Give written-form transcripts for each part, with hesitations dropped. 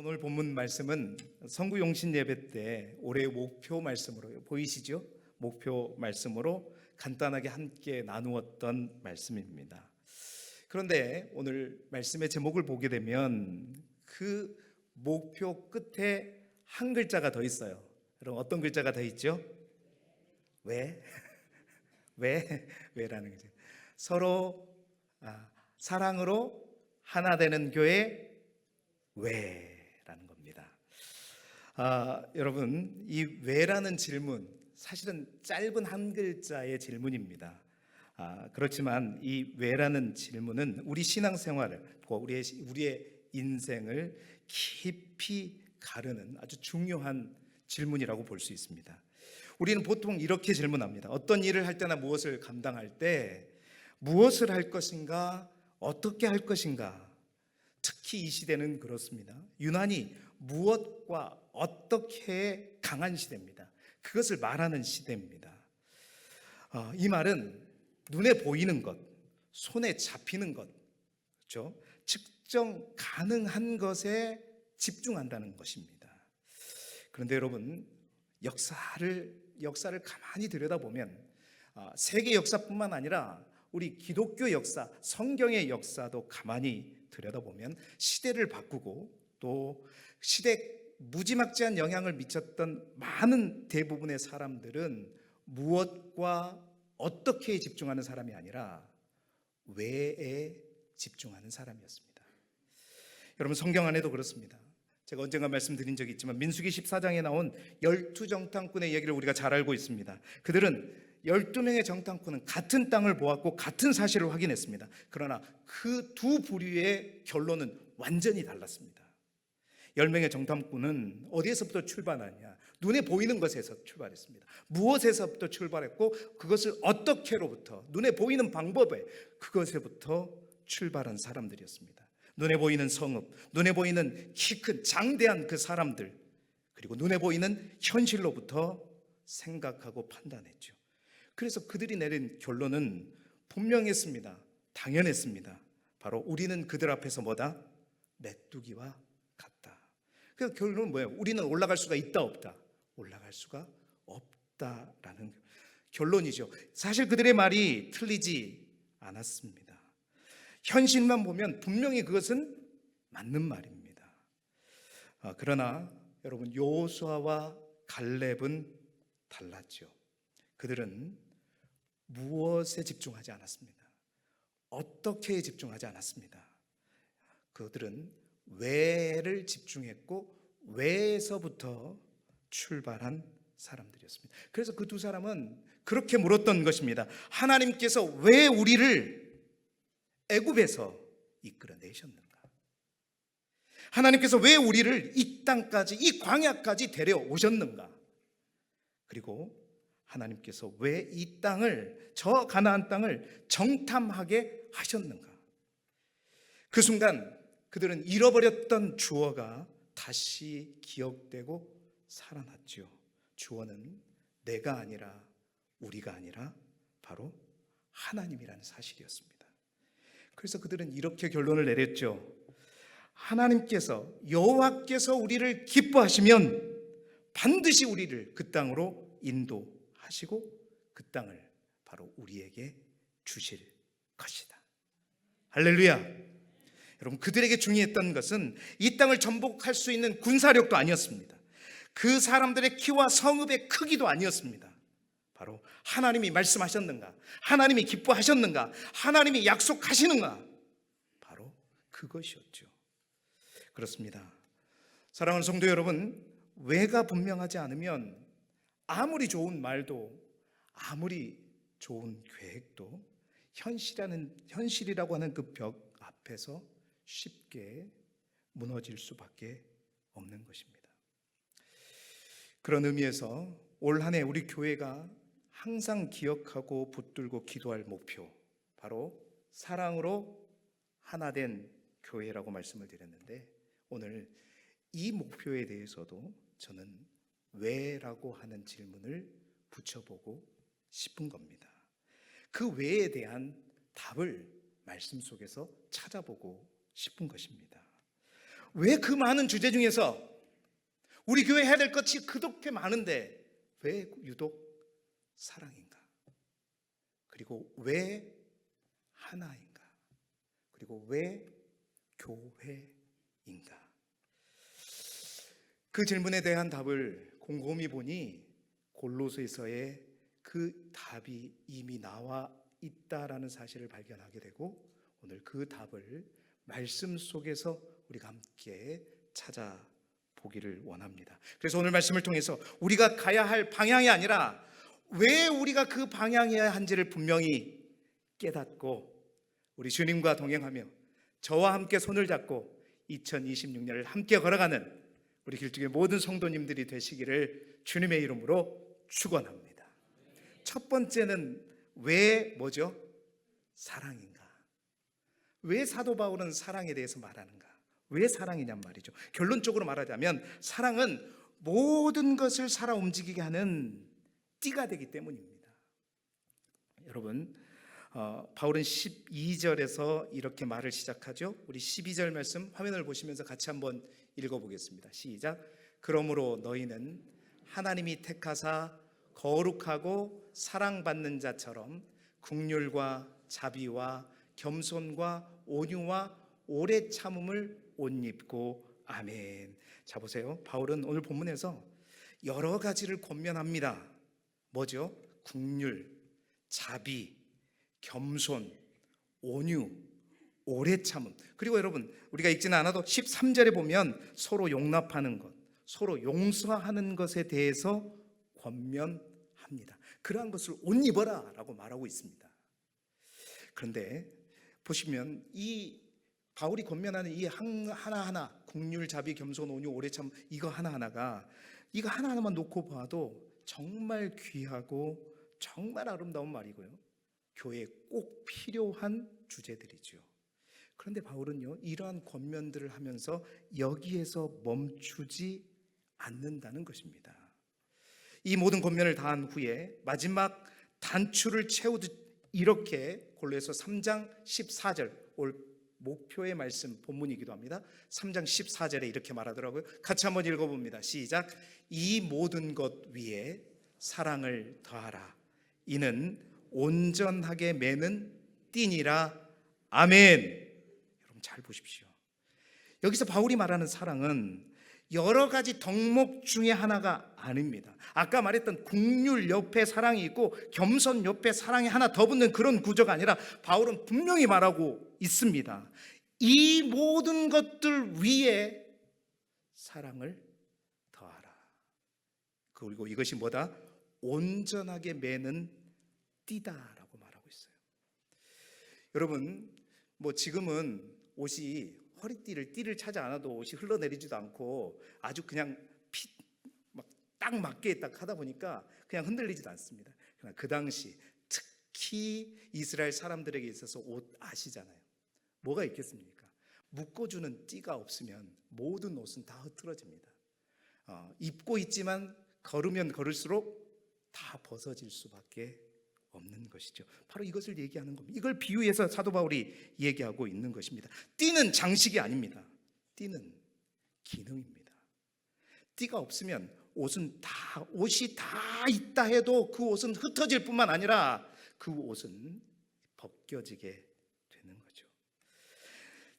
오늘 본문 말씀은 성구용신 예배 때 올해의 목표 말씀으로 보이시죠? 목표 말씀으로 간단하게 함께 나누었던 말씀입니다. 그런데 오늘 말씀의 제목을 보게 되면 그 목표 끝에 한 글자가 더 있어요. 여러분 어떤 글자가 더 있죠? 왜? 왜라는 거죠. 서로 사랑으로 하나 되는 교회 왜라는 겁니다. 여러분 이 왜라는 질문 사실은 짧은 한 글자의 질문입니다. 그렇지만 이 왜라는 질문은 우리 신앙생활을 우리의 인생을 깊이 가르는 아주 중요한 질문이라고 볼 수 있습니다. 우리는 보통 이렇게 질문합니다. 어떤 일을 할 때나 무엇을 감당할 때 무엇을 할 것인가, 어떻게 할 것인가. 특히 이 시대는 그렇습니다. 유난히 무엇과 어떻게 강한 시대입니다. 그것을 말하는 시대입니다. 이 말은 눈에 보이는 것, 손에 잡히는 것, 그렇죠? 측정 가능한 것에 집중한다는 것입니다. 그런데 여러분 역사를 가만히 들여다보면 세계 역사뿐만 아니라 우리 기독교 역사, 성경의 역사도 가만히 들여다보면 시대를 바꾸고 또 시대 무지막지한 영향을 미쳤던 많은 대부분의 사람들은 무엇과 어떻게 집중하는 사람이 아니라 왜에 집중하는 사람이었습니다. 여러분 성경 안에도 그렇습니다. 제가 언젠가 말씀드린 적이 있지만 민수기 14장에 나온 12정탐꾼의 이야기를 우리가 잘 알고 있습니다. 그들은 12명의 정탐꾼은 같은 땅을 보았고 같은 사실을 확인했습니다. 그러나 그 두 부류의 결론은 완전히 달랐습니다. 10명의 정탐꾼은 어디에서부터 출발하냐? 눈에 보이는 것에서 출발했습니다. 무엇에서부터 출발했고 그것을 어떻게로부터 눈에 보이는 방법에 그것에부터 출발한 사람들이었습니다. 눈에 보이는 성읍, 눈에 보이는 키 큰 장대한 그 사람들, 그리고 눈에 보이는 현실로부터 생각하고 판단했죠. 그래서 그들이 내린 결론은 분명했습니다. 당연했습니다. 바로 우리는 그들 앞에서 뭐다? 메뚜기와 같다. 그 결론은 뭐예요? 우리는 올라갈 수가 있다 없다? 올라갈 수가 없다라는 결론이죠. 사실 그들의 말이 틀리지 않았습니다. 현실만 보면 분명히 그것은 맞는 말입니다. 그러나 여러분 여호수아와 갈렙은 달랐죠. 그들은 무엇에 집중하지 않았습니다. 어떻게 집중하지 않았습니다. 그들은 왜를 집중했고 왜에서부터 출발한 사람들이었습니다. 그래서 그 두 사람은 그렇게 물었던 것입니다. 하나님께서 왜 우리를 애굽에서 이끌어내셨는가? 하나님께서 왜 우리를 이 땅까지, 이 광야까지 데려오셨는가? 그리고 하나님께서 왜 이 땅을, 저 가나안 땅을 정탐하게 하셨는가? 그 순간 그들은 잃어버렸던 주어가 다시 기억되고 살아났죠. 주어는 내가 아니라 우리가 아니라 바로 하나님이라는 사실이었습니다. 그래서 그들은 이렇게 결론을 내렸죠. 하나님께서, 여호와께서 우리를 기뻐하시면 반드시 우리를 그 땅으로 인도하시고 그 땅을 바로 우리에게 주실 것이다. 할렐루야. 여러분 그들에게 중요했던 것은 이 땅을 정복할 수 있는 군사력도 아니었습니다. 그 사람들의 키와 성읍의 크기도 아니었습니다. 바로 하나님이 말씀하셨는가? 하나님이 기뻐하셨는가? 하나님이 약속하시는가? 바로 그것이었죠. 그렇습니다. 사랑하는 성도 여러분, 왜가 분명하지 않으면 아무리 좋은 말도 아무리 좋은 계획도 현실이라고 하는 그 벽 앞에서 쉽게 무너질 수밖에 없는 것입니다. 그런 의미에서 올 한 해 우리 교회가 항상 기억하고 붙들고 기도할 목표, 바로 사랑으로 하나 된 교회라고 말씀을 드렸는데 오늘 이 목표에 대해서도 저는 왜라고 하는 질문을 붙여보고 싶은 겁니다. 그 왜에 대한 답을 말씀 속에서 찾아보고 싶은 것입니다. 왜 그 많은 주제 중에서 우리 교회 해야 될 것이 그렇게 많은데 왜 유독 사랑인가? 그리고 왜 하나인가? 그리고 왜 교회인가? 그 질문에 대한 답을 곰곰이 보니 골로새서에 그 답이 이미 나와 있다라는 사실을 발견하게 되고, 오늘 그 답을 말씀 속에서 우리가 함께 찾아보기를 원합니다. 그래서 오늘 말씀을 통해서 우리가 가야 할 방향이 아니라 왜 우리가 그 방향이어야 한지를 분명히 깨닫고, 우리 주님과 동행하며 저와 함께 손을 잡고 2026년을 함께 걸어가는 우리 길쭉의 모든 성도님들이 되시기를 주님의 이름으로 축원합니다. 첫 번째는 왜 뭐죠? 사랑인가? 왜 사도 바울은 사랑에 대해서 말하는가? 왜 사랑이냔 말이죠. 결론적으로 말하자면 사랑은 모든 것을 살아 움직이게 하는 띠가 되기 때문입니다. 여러분, 바울은 12절에서 이렇게 말을 시작하죠. 우리 12절 말씀 화면을 보시면서 같이 한번 읽어보겠습니다. 시작. 그러므로 너희는 하나님이 택하사 거룩하고 사랑받는 자처럼 긍휼과 자비와 겸손과 온유와 오래 참음을 옷 입고. 아멘. 자, 보세요. 바울은 오늘 본문에서 여러 가지를 권면합니다. 뭐죠? 긍휼, 자비, 겸손, 온유, 오래 참음. 그리고 여러분, 우리가 읽지는 않아도 13절에 보면 서로 용납하는 것, 서로 용서하는 것에 대해서 권면합니다. 그러한 것을 옷 입어라 라고 말하고 있습니다. 그런데 보시면 이 바울이 권면하는 이 하나하나, 긍휼, 자비, 겸손, 온유, 오래 참, 이거 하나하나가, 이거 하나하나만 놓고 봐도 정말 귀하고 정말 아름다운 말이고요, 교회에 꼭 필요한 주제들이죠. 그런데 바울은요, 이러한 권면들을 하면서 여기에서 멈추지 않는다는 것입니다. 이 모든 권면을 다한 후에 마지막 단추를 채우듯 이렇게 골로새서 3장 14절, 올 목표의 말씀 본문이기도 합니다. 3장 14절에 이렇게 말하더라고요. 같이 한번 읽어봅니다. 시작. 이 모든 것 위에 사랑을 더하라. 이는 온전하게 매는 띠니라. 아멘. 여러분 잘 보십시오. 여기서 바울이 말하는 사랑은 여러 가지 덕목 중에 하나가 아닙니다. 아까 말했던 긍휼 옆에 사랑이 있고 겸손 옆에 사랑이 하나 더 붙는 그런 구조가 아니라 바울은 분명히 말하고 있습니다. 이 모든 것들 위에 사랑을 더하라. 그리고 이것이 뭐다? 온전하게 매는 띠다라고 말하고 있어요. 여러분, 뭐 지금은 옷이 띠를 차지 않아도 옷이 흘러내리지도 않고 아주 그냥 딱 맞게 딱 하다 보니까 그냥 흔들리지도 않습니다. 그러나 그 당시 특히 이스라엘 사람들에게 있어서 옷 아시잖아요. 뭐가 있겠습니까? 묶어주는 띠가 없으면 모든 옷은 다 흐트러집니다. 입고 있지만 걸으면 걸을수록 다 벗어질 수밖에 없는 것이죠. 바로 이것을 얘기하는 겁니다. 이걸 비유해서 사도 바울이 얘기하고 있는 것입니다. 띠는 장식이 아닙니다. 띠는 기능입니다. 띠가 없으면 옷이 다 있다 해도 그 옷은 흩어질 뿐만 아니라 그 옷은 벗겨지게 되는 거죠.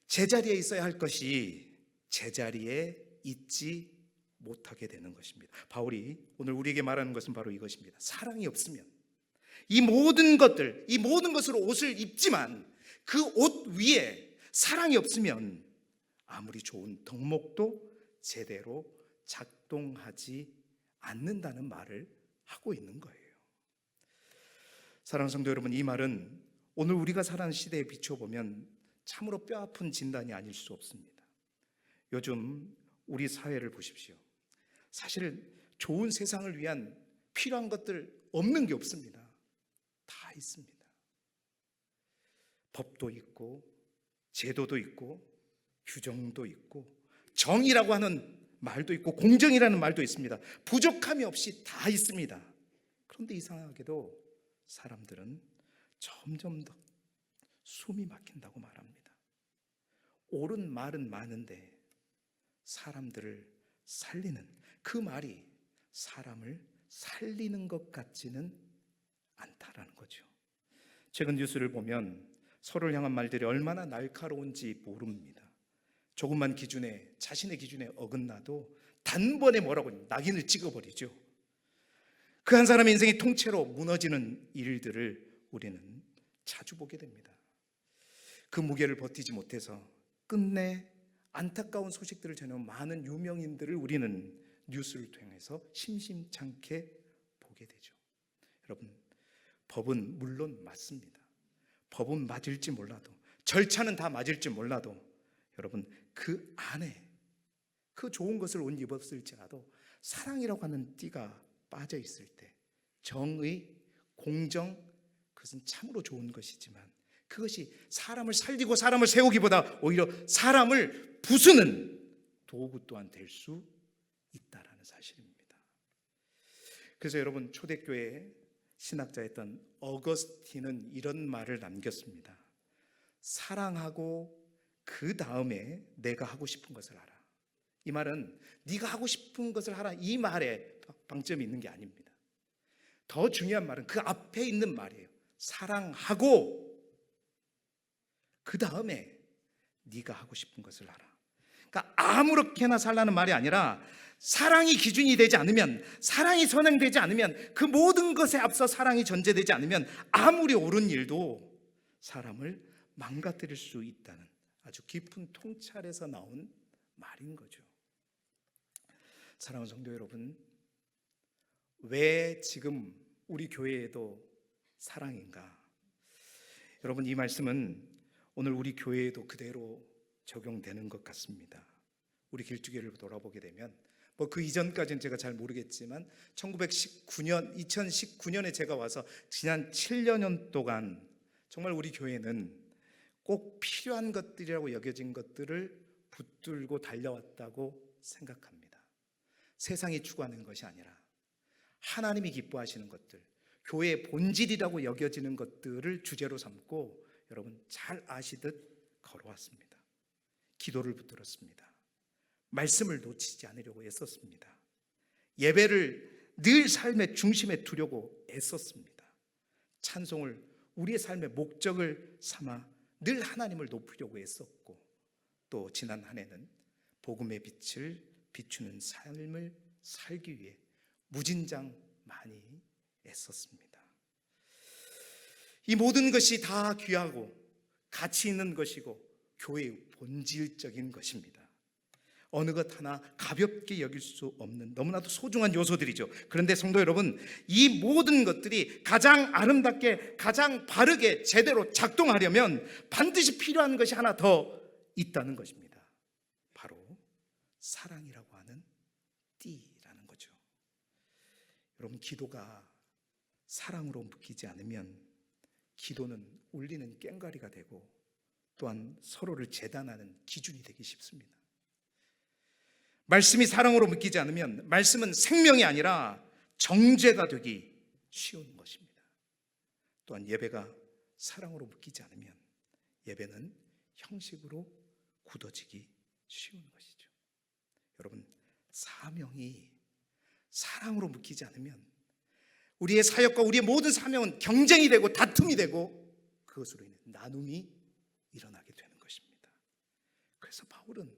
제자리에 있어야 할 것이 제자리에 있지 못하게 되는 것입니다. 바울이 오늘 우리에게 말하는 것은 바로 이것입니다. 사랑이 없으면 이 모든 것으로 옷을 입지만 그 옷 위에 사랑이 없으면 아무리 좋은 덕목도 제대로 작동하지 않는다는 말을 하고 있는 거예요. 사랑하는 성도 여러분, 이 말은 오늘 우리가 살아가는 시대에 비춰보면 참으로 뼈아픈 진단이 아닐 수 없습니다. 요즘 우리 사회를 보십시오. 사실 좋은 세상을 위한 필요한 것들 없는 게 없습니다. 다 있습니다. 법도 있고 제도도 있고 규정도 있고 정의라고 하는 말도 있고 공정이라는 말도 있습니다. 부족함이 없이 다 있습니다. 그런데 이상하게도 사람들은 점점 더 숨이 막힌다고 말합니다. 옳은 말은 많은데 사람들을 살리는 그 말이 사람을 살리는 것 같지는 않다라는 거죠. 최근 뉴스를 보면 서로를 향한 말들이 얼마나 날카로운지 모릅니다. 조금만 기준에, 자신의 기준에 어긋나도 단번에 뭐라고 낙인을 찍어버리죠. 그 한 사람의 인생이 통째로 무너지는 일들을 우리는 자주 보게 됩니다. 그 무게를 버티지 못해서 끝내 안타까운 소식들을 전해온 많은 유명인들을 우리는 뉴스를 통해서 심심찮게 보게 되죠. 여러분, 법은 물론 맞습니다. 법은 맞을지 몰라도, 절차는 다 맞을지 몰라도, 여러분, 그 안에 그 좋은 것을 옷 입었을지라도 사랑이라고 하는 띠가 빠져 있을 때 정의, 공정, 그것은 참으로 좋은 것이지만 그것이 사람을 살리고 사람을 세우기보다 오히려 사람을 부수는 도구 또한 될 수 있다라는 사실입니다. 그래서 여러분, 초대교회 신학자였던 어거스틴은 이런 말을 남겼습니다. 사랑하고 그 다음에 내가 하고 싶은 것을 하라. 이 말은 네가 하고 싶은 것을 하라, 이 말에 방점이 있는 게 아닙니다. 더 중요한 말은 그 앞에 있는 말이에요. 사랑하고 그 다음에 네가 하고 싶은 것을 하라. 그러니까 아무렇게나 살라는 말이 아니라 사랑이 기준이 되지 않으면, 사랑이 선행되지 않으면, 그 모든 것에 앞서 사랑이 전제되지 않으면 아무리 옳은 일도 사람을 망가뜨릴 수 있다는 아주 깊은 통찰에서 나온 말인 거죠. 사랑하는 성도 여러분, 왜 지금 우리 교회에도 사랑인가? 여러분, 이 말씀은 오늘 우리 교회에도 그대로 적용되는 것 같습니다. 우리 길쭉이를 돌아보게 되면 그 이전까지는 제가 잘 모르겠지만 2019년에 제가 와서 지난 7년 동안 정말 우리 교회는 꼭 필요한 것들이라고 여겨진 것들을 붙들고 달려왔다고 생각합니다. 세상이 추구하는 것이 아니라 하나님이 기뻐하시는 것들, 교회의 본질이라고 여겨지는 것들을 주제로 삼고 여러분 잘 아시듯 걸어왔습니다. 기도를 붙들었습니다. 말씀을 놓치지 않으려고 애썼습니다. 예배를 늘 삶의 중심에 두려고 애썼습니다. 찬송을 우리의 삶의 목적을 삼아 늘 하나님을 높이려고 애썼고, 또 지난 한 해는 복음의 빛을 비추는 삶을 살기 위해 무진장 많이 애썼습니다. 이 모든 것이 다 귀하고 가치 있는 것이고 교회의 본질적인 것입니다. 어느 것 하나 가볍게 여길 수 없는 너무나도 소중한 요소들이죠. 그런데 성도 여러분, 이 모든 것들이 가장 아름답게, 가장 바르게 제대로 작동하려면 반드시 필요한 것이 하나 더 있다는 것입니다. 바로 사랑이라고 하는 띠라는 거죠. 여러분, 기도가 사랑으로 묶이지 않으면 기도는 울리는 꽹과리가 되고 또한 서로를 재단하는 기준이 되기 쉽습니다. 말씀이 사랑으로 묶이지 않으면 말씀은 생명이 아니라 정죄가 되기 쉬운 것입니다. 또한 예배가 사랑으로 묶이지 않으면 예배는 형식으로 굳어지기 쉬운 것이죠. 여러분, 사명이 사랑으로 묶이지 않으면 우리의 사역과 우리의 모든 사명은 경쟁이 되고 다툼이 되고 그것으로 인해 나눔이 일어나게 되는 것입니다. 그래서 바울은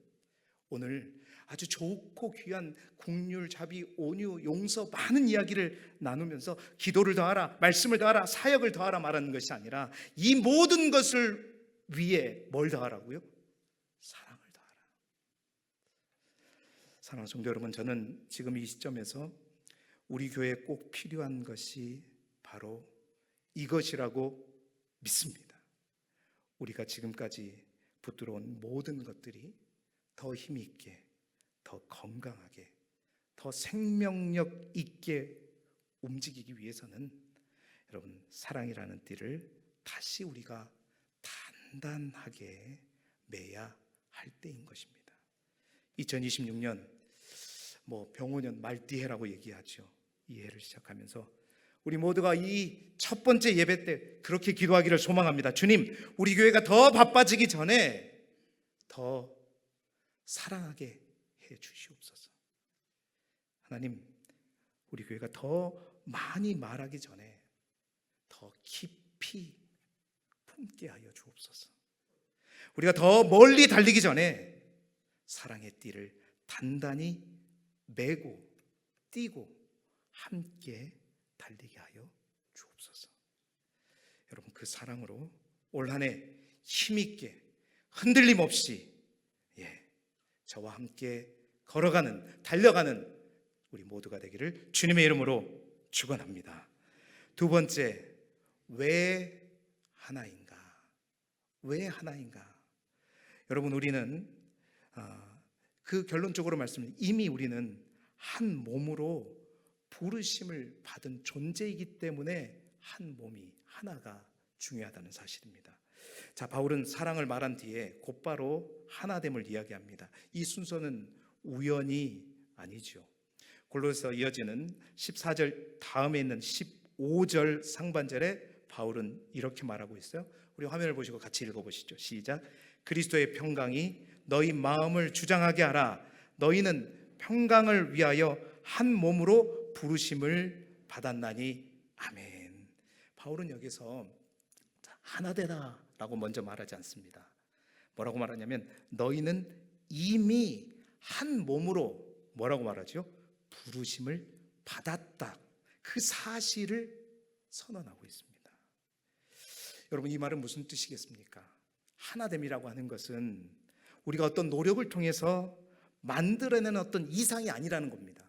오늘 아주 좋고 귀한 긍휼, 자비, 온유, 용서 많은 이야기를 나누면서 기도를 더하라, 말씀을 더하라, 사역을 더하라 말하는 것이 아니라 이 모든 것을 위해 뭘 더하라고요? 사랑을 더하라. 사랑하는 성도 여러분, 저는 지금 이 시점에서 우리 교회에 꼭 필요한 것이 바로 이것이라고 믿습니다. 우리가 지금까지 붙들어온 모든 것들이 더 힘이 있게, 더 건강하게, 더 생명력 있게 움직이기 위해서는 여러분, 사랑이라는 띠를 다시 우리가 단단하게 매야 할 때인 것입니다. 2026년 병호년 말띠해라고 얘기하죠. 이 해를 시작하면서 우리 모두가 이 첫 번째 예배 때 그렇게 기도하기를 소망합니다. 주님, 우리 교회가 더 바빠지기 전에 더 사랑하게 허락해 주시옵소서. 하나님, 우리 교회가 더 많이 말하기 전에 더 깊이 품게 하여 주옵소서. 우리가 더 멀리 달리기 전에 사랑의 띠를 단단히 메고 뛰고 함께 달리게 하여 주옵소서. 여러분, 그 사랑으로 올 한 해 힘있게 흔들림 없이 저와 함께 걸어가는, 달려가는 우리 모두가 되기를 주님의 이름으로 축원합니다. 두 번째, 왜 하나인가? 왜 하나인가? 여러분, 우리는 그 결론적으로 말씀드리면 이미 우리는 한 몸으로 부르심을 받은 존재이기 때문에 한 몸이 하나가 중요하다는 사실입니다. 자, 바울은 사랑을 말한 뒤에 곧바로 하나됨을 이야기합니다. 이 순서는 우연이 아니죠. 골로새서 이어지는 14절 다음에 있는 15절 상반절에 바울은 이렇게 말하고 있어요. 우리 화면을 보시고 같이 읽어보시죠. 시작. 그리스도의 평강이 너희 마음을 주장하게 하라. 너희는 평강을 위하여 한 몸으로 부르심을 받았나니. 아멘. 바울은 여기서 하나 되라 라고 먼저 말하지 않습니다. 뭐라고 말하냐면 너희는 이미 한 몸으로 뭐라고 말하죠? 부르심을 받았다. 그 사실을 선언하고 있습니다. 여러분, 이 말은 무슨 뜻이겠습니까? 하나됨이라고 하는 것은 우리가 어떤 노력을 통해서 만들어내는 어떤 이상이 아니라는 겁니다.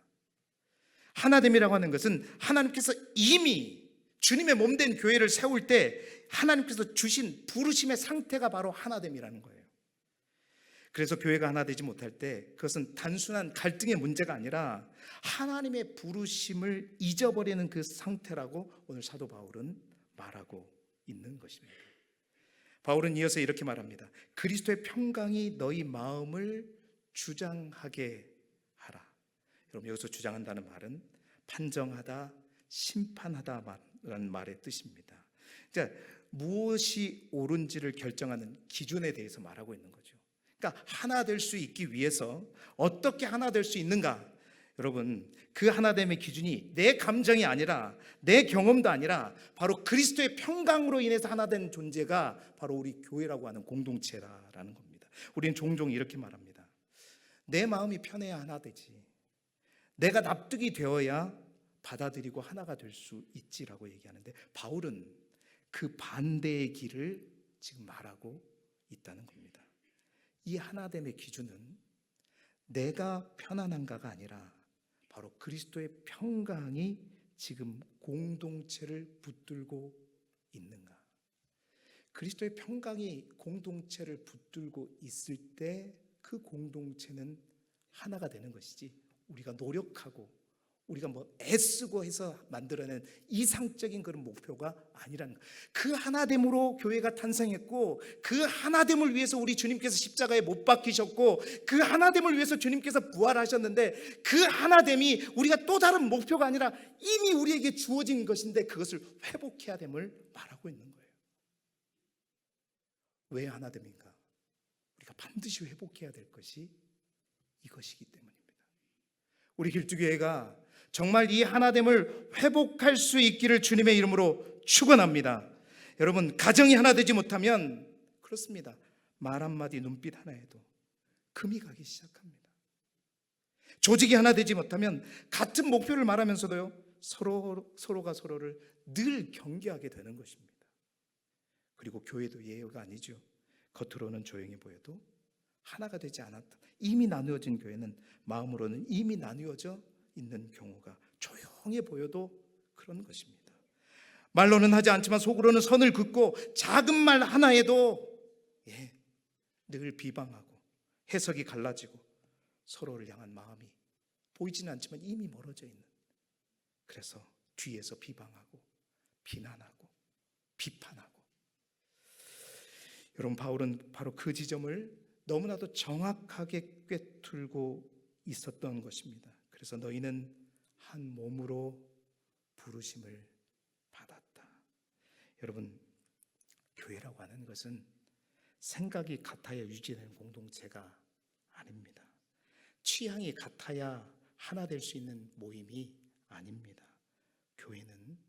하나됨이라고 하는 것은 하나님께서 이미 주님의 몸된 교회를 세울 때 하나님께서 주신 부르심의 상태가 바로 하나됨이라는 거예요. 그래서 교회가 하나 되지 못할 때 그것은 단순한 갈등의 문제가 아니라 하나님의 부르심을 잊어버리는 그 상태라고 오늘 사도 바울은 말하고 있는 것입니다. 바울은 이어서 이렇게 말합니다. 그리스도의 평강이 너희 마음을 주장하게 하라. 여러분, 여기서 주장한다는 말은 판정하다, 심판하다라는 말의 뜻입니다. 그러니까 무엇이 옳은지를 결정하는 기준에 대해서 말하고 있는 거죠. 그러니까 하나 될 수 있기 위해서 어떻게 하나 될 수 있는가? 여러분, 그 하나됨의 기준이 내 감정이 아니라 내 경험도 아니라 바로 그리스도의 평강으로 인해서 하나된 존재가 바로 우리 교회라고 하는 공동체라는 겁니다. 우리는 종종 이렇게 말합니다. 내 마음이 편해야 하나 되지. 내가 납득이 되어야 받아들이고 하나가 될 수 있지라고 얘기하는데 바울은 그 반대의 길을 지금 말하고 있다는 겁니다. 이 하나됨의 기준은 내가 편안한가가 아니라 바로 그리스도의 평강이 지금 공동체를 붙들고 있는가. 그리스도의 평강이 공동체를 붙들고 있을 때 그 공동체는 하나가 되는 것이지 우리가 노력하고 우리가 애쓰고 해서 만들어낸 이상적인 그런 목표가 아니라는 거예요. 그 하나됨으로 교회가 탄생했고 그 하나됨을 위해서 우리 주님께서 십자가에 못 박히셨고 그 하나됨을 위해서 주님께서 부활하셨는데 그 하나됨이 우리가 또 다른 목표가 아니라 이미 우리에게 주어진 것인데 그것을 회복해야 됨을 말하고 있는 거예요. 왜 하나됨인가? 우리가 반드시 회복해야 될 것이 이것이기 때문입니다. 우리 길주교회가 정말 이 하나됨을 회복할 수 있기를 주님의 이름으로 축원합니다. 여러분, 가정이 하나 되지 못하면 그렇습니다. 말 한마디 눈빛 하나에도 금이 가기 시작합니다. 조직이 하나 되지 못하면 같은 목표를 말하면서도요 서로가 서로를 늘 경계하게 되는 것입니다. 그리고 교회도 예외가 아니죠. 겉으로는 조용히 보여도 하나가 되지 않았다. 이미 나누어진 교회는 마음으로는 이미 나누어져 있는 경우가 조용해 보여도 그런 것입니다. 말로는 하지 않지만 속으로는 선을 긋고 작은 말 하나에도 늘 비방하고 해석이 갈라지고 서로를 향한 마음이 보이지는 않지만 이미 멀어져 있는, 그래서 뒤에서 비방하고 비난하고 비판하고. 여러분, 바울은 바로 그 지점을 너무나도 정확하게 꿰뚫고 있었던 것입니다. 그래서 너희는 한 몸으로 부르심을 받았다. 여러분, 교회라고 하는 것은 생각이 같아야 유지되는 공동체가 아닙니다. 취향이 같아야 하나 될 수 있는 모임이 아닙니다. 교회는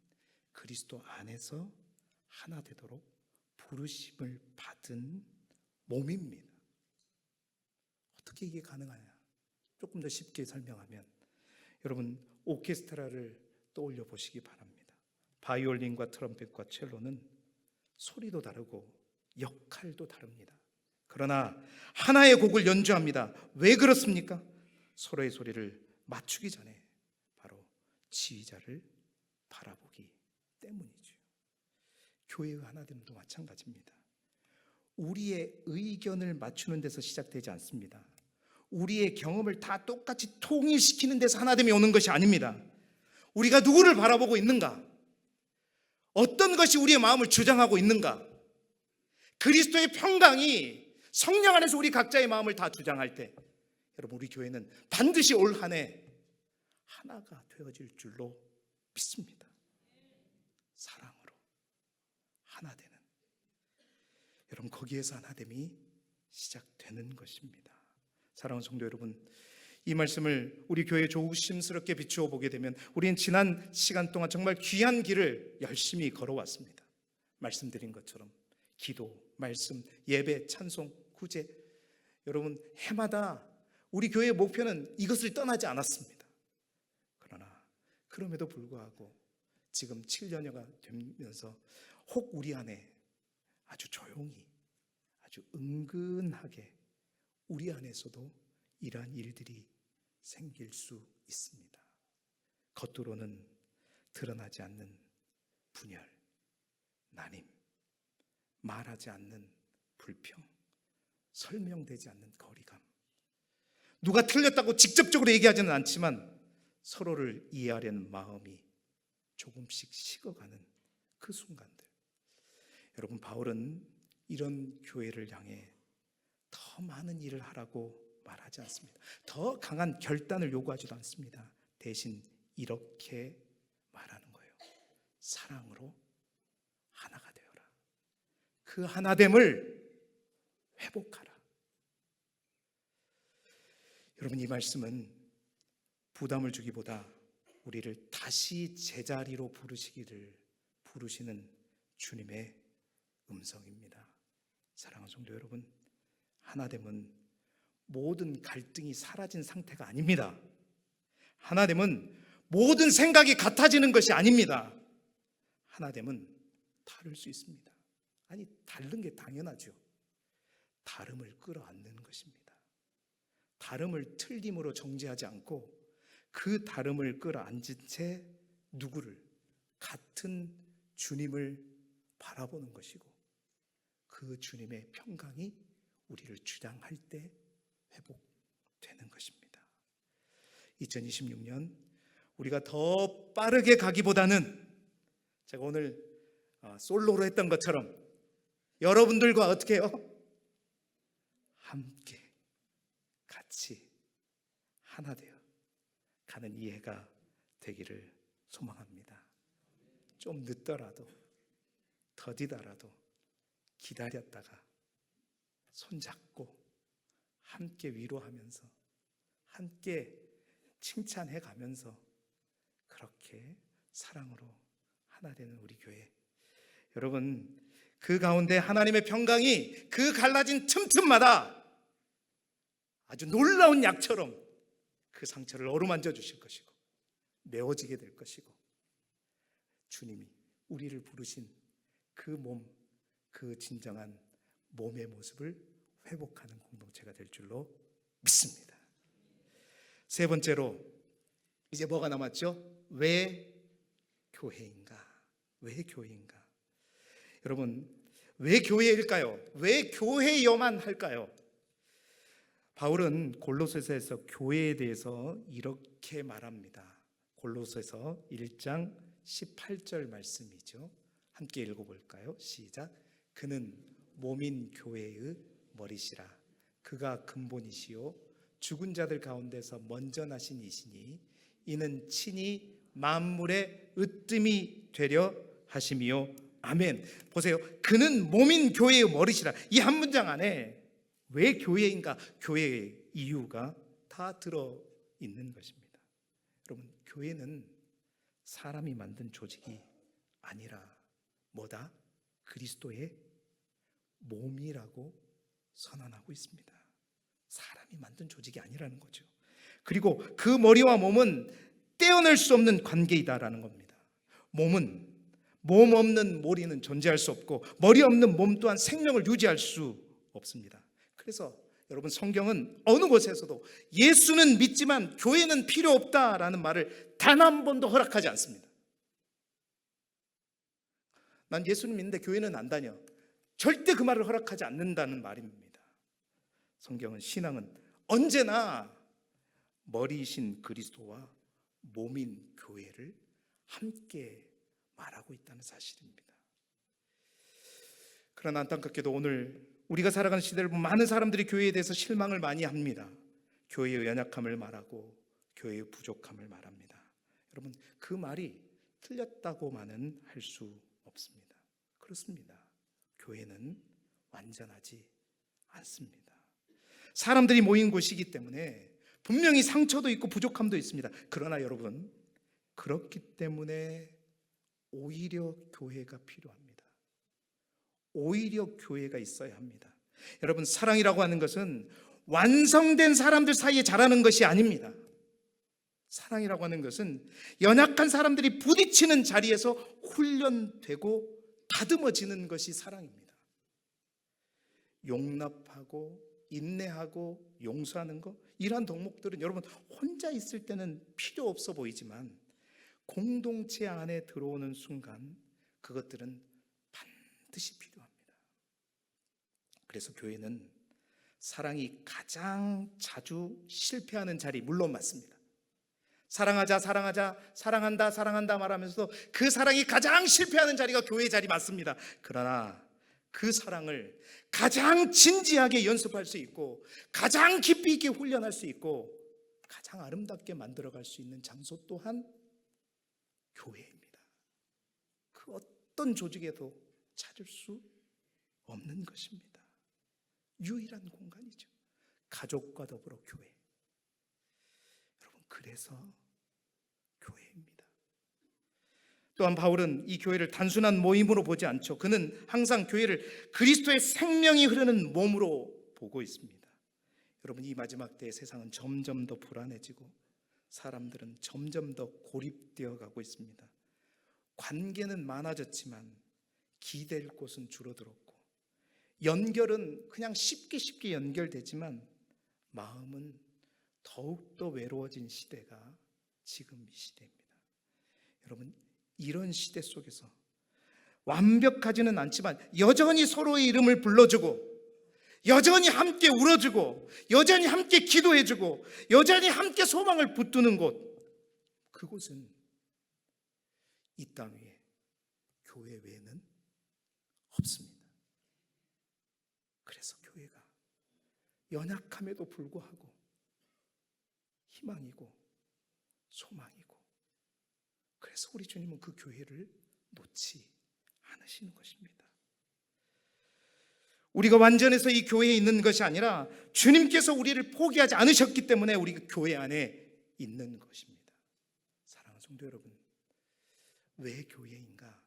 그리스도 안에서 하나 되도록 부르심을 받은 몸입니다. 어떻게 이게 가능하냐? 조금 더 쉽게 설명하면, 여러분 오케스트라를 떠올려 보시기 바랍니다. 바이올린과 트럼펫과 첼로는 소리도 다르고 역할도 다릅니다. 그러나 하나의 곡을 연주합니다. 왜 그렇습니까? 서로의 소리를 맞추기 전에 바로 지휘자를 바라보기 때문이죠. 교회의 하나됨도 마찬가지입니다. 우리의 의견을 맞추는 데서 시작되지 않습니다. 우리의 경험을 다 똑같이 통일시키는 데서 하나됨이 오는 것이 아닙니다. 우리가 누구를 바라보고 있는가? 어떤 것이 우리의 마음을 주장하고 있는가? 그리스도의 평강이 성령 안에서 우리 각자의 마음을 다 주장할 때, 여러분 우리 교회는 반드시 올 한 해 하나가 되어질 줄로 믿습니다. 사랑으로 하나 되는, 여러분 거기에서 하나됨이 시작되는 것입니다. 사랑하는 성도 여러분, 이 말씀을 우리 교회에 조심스럽게 비추어 보게 되면 우리는 지난 시간 동안 정말 귀한 길을 열심히 걸어왔습니다. 말씀드린 것처럼 기도, 말씀, 예배, 찬송, 구제, 여러분 해마다 우리 교회의 목표는 이것을 떠나지 않았습니다. 그러나 그럼에도 불구하고 지금 7년여가 되면서 혹 우리 안에 아주 조용히, 아주 은근하게 우리 안에서도 이러한 일들이 생길 수 있습니다. 겉으로는 드러나지 않는 분열, 난임, 말하지 않는 불평, 설명되지 않는 거리감, 누가 틀렸다고 직접적으로 얘기하지는 않지만 서로를 이해하려는 마음이 조금씩 식어가는 그 순간들. 여러분 바울은 이런 교회를 향해 더 많은 일을 하라고 말하지 않습니다. 더 강한 결단을 요구하지도 않습니다. 대신 이렇게 말하는 거예요. 사랑으로 하나가 되어라. 그 하나됨을 회복하라. 여러분 이 말씀은 부담을 주기보다 우리를 다시 제자리로 부르시는 주님의 음성입니다. 사랑하는 성도 여러분, 하나됨은 모든 갈등이 사라진 상태가 아닙니다. 하나됨은 모든 생각이 같아지는 것이 아닙니다. 하나됨은 다를 수 있습니다. 아니, 다른 게 당연하죠. 다름을 끌어안는 것입니다. 다름을 틀림으로 정죄하지 않고 그 다름을 끌어안은 채 누구를, 같은 주님을 바라보는 것이고 그 주님의 평강이 우리를 주장할 때 회복되는 것입니다. 2026년 우리가 더 빠르게 가기보다는 제가 오늘 솔로로 했던 것처럼 여러분들과 어떻게 해요? 함께 같이 하나 되어 가는 이 해가 되기를 소망합니다. 좀 늦더라도 더디더라도 기다렸다가 손잡고 함께 위로하면서 함께 칭찬해 가면서 그렇게 사랑으로 하나 되는 우리 교회, 여러분 그 가운데 하나님의 평강이 그 갈라진 틈틈마다 아주 놀라운 약처럼 그 상처를 어루만져 주실 것이고 메워지게 될 것이고 주님이 우리를 부르신 그 몸, 그 진정한 몸의 모습을 회복하는 공동체가 될 줄로 믿습니다. 세 번째로 이제 뭐가 남았죠? 왜 교회인가? 왜 교회인가? 여러분 왜 교회일까요? 왜 교회여만 할까요? 바울은 골로새서에서 교회에 대해서 이렇게 말합니다. 골로새서 1장 18절 말씀이죠. 함께 읽어볼까요? 시작. 그는 몸인 교회의 머리시라. 그가 근본이시요 죽은 자들 가운데서 먼저 나신 이시니 이는 친히 만물의 으뜸이 되려 하심이요. 아멘. 보세요. 그는 몸인 교회의 머리시라. 이 한 문장 안에 왜 교회인가? 교회의 이유가 다 들어 있는 것입니다. 여러분, 교회는 사람이 만든 조직이 아니라 뭐다? 그리스도의 몸이라고 선언하고 있습니다. 사람이 만든 조직이 아니라는 거죠. 그리고 그 머리와 몸은 떼어낼 수 없는 관계이다라는 겁니다. 몸은 몸 없는 머리는 존재할 수 없고 머리 없는 몸 또한 생명을 유지할 수 없습니다. 그래서 여러분, 성경은 어느 곳에서도 예수는 믿지만 교회는 필요 없다라는 말을 단 한 번도 허락하지 않습니다. 난 예수는 믿는데 교회는 안 다녀. 절대 그 말을 허락하지 않는다는 말입니다. 성경은, 신앙은 언제나 머리이신 그리스도와 몸인 교회를 함께 말하고 있다는 사실입니다. 그러나 안타깝게도 오늘 우리가 살아가는 시대를 보면 많은 사람들이 교회에 대해서 실망을 많이 합니다. 교회의 연약함을 말하고 교회의 부족함을 말합니다. 여러분, 그 말이 틀렸다고만은 할 수 없습니다. 그렇습니다. 교회는 완전하지 않습니다. 사람들이 모인 곳이기 때문에 분명히 상처도 있고 부족함도 있습니다. 그러나 여러분, 그렇기 때문에 오히려 교회가 필요합니다. 오히려 교회가 있어야 합니다. 여러분, 사랑이라고 하는 것은 완성된 사람들 사이에 자라는 것이 아닙니다. 사랑이라고 하는 것은 연약한 사람들이 부딪히는 자리에서 훈련되고 다듬어지는 것이 사랑입니다. 용납하고 인내하고 용서하는 것, 이러한 덕목들은 여러분 혼자 있을 때는 필요 없어 보이지만 공동체 안에 들어오는 순간 그것들은 반드시 필요합니다. 그래서 교회는 사랑이 가장 자주 실패하는 자리, 물론 맞습니다. 사랑하자, 사랑하자, 사랑한다, 사랑한다 말하면서도 그 사랑이 가장 실패하는 자리가 교회의 자리 맞습니다. 그러나 그 사랑을 가장 진지하게 연습할 수 있고 가장 깊이 있게 훈련할 수 있고 가장 아름답게 만들어갈 수 있는 장소 또한 교회입니다. 그 어떤 조직에도 찾을 수 없는 것입니다. 유일한 공간이죠. 가족과 더불어 교회. 여러분, 그래서 교회입니다. 또한 바울은 이 교회를 단순한 모임으로 보지 않죠. 그는 항상 교회를 그리스도의 생명이 흐르는 몸으로 보고 있습니다. 여러분, 이 마지막 때의 세상은 점점 더 불안해지고 사람들은 점점 더 고립되어 가고 있습니다. 관계는 많아졌지만 기댈 곳은 줄어들었고 연결은 그냥 쉽게 연결되지만 마음은 더욱더 외로워진 시대가 지금 이 시대입니다. 여러분, 이런 시대 속에서 완벽하지는 않지만 여전히 서로의 이름을 불러주고 여전히 함께 울어주고 여전히 함께 기도해주고 여전히 함께 소망을 붙드는 곳, 그곳은 이 땅 위에 교회 외에는 없습니다. 그래서 교회가 연약함에도 불구하고 희망이고 소망이고, 그래서 우리 주님은 그 교회를 놓지 않으시는 것입니다. 우리가 완전해서 이 교회에 있는 것이 아니라 주님께서 우리를 포기하지 않으셨기 때문에 우리가 교회 안에 있는 것입니다. 사랑하는 성도 여러분, 왜 교회인가?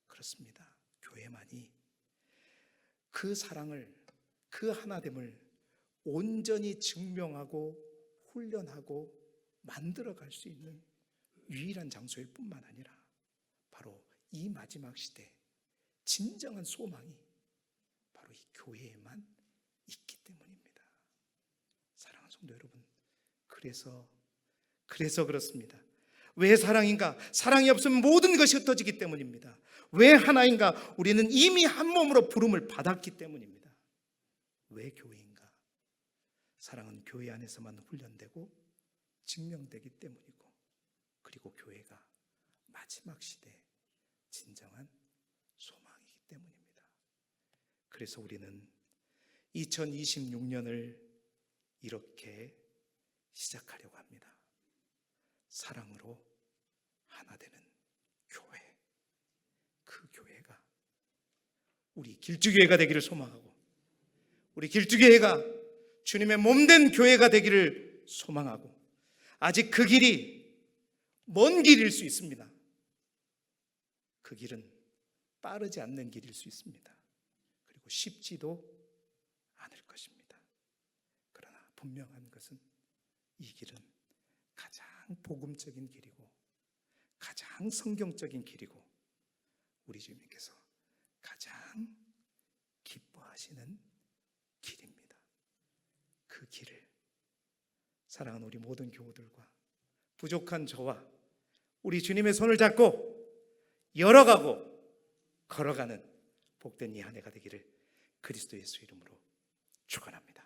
그렇습니다. 교회만이 그 사랑을, 그 하나됨을 온전히 증명하고 훈련하고 만들어갈 수 있는 유일한 장소일 뿐만 아니라 바로 이 마지막 시대 진정한 소망이 바로 이 교회에만 있기 때문입니다. 사랑하는 성도 여러분, 그래서 그렇습니다. 왜 사랑인가? 사랑이 없으면 모든 것이 흩어지기 때문입니다. 왜 하나인가? 우리는 이미 한 몸으로 부름을 받았기 때문입니다. 왜 교회인가? 사랑은 교회 안에서만 훈련되고 증명되기 때문이고, 그리고 교회가 마지막 시대의 진정한 소망이기 때문입니다. 그래서 우리는 2026년을 이렇게 시작하려고 합니다. 사랑으로 하나 되는 교회. 그 교회가 우리 길주교회가 되기를 소망하고 우리 길주교회가 주님의 몸된 교회가 되기를 소망하고 아직 그 길이 먼 길일 수 있습니다. 그 길은 빠르지 않는 길일 수 있습니다. 그리고 쉽지도 않을 것입니다. 그러나 분명한 것은 이 길은 가장 복음적인 길이고 가장 성경적인 길이고 우리 주님께서 가장 기뻐하시는 길입니다. 그 길을 사랑하는 우리 모든 교우들과 부족한 저와 우리 주님의 손을 잡고 열어가고 걸어가는 복된 이 한 해가 되기를 그리스도 예수 이름으로 축원합니다.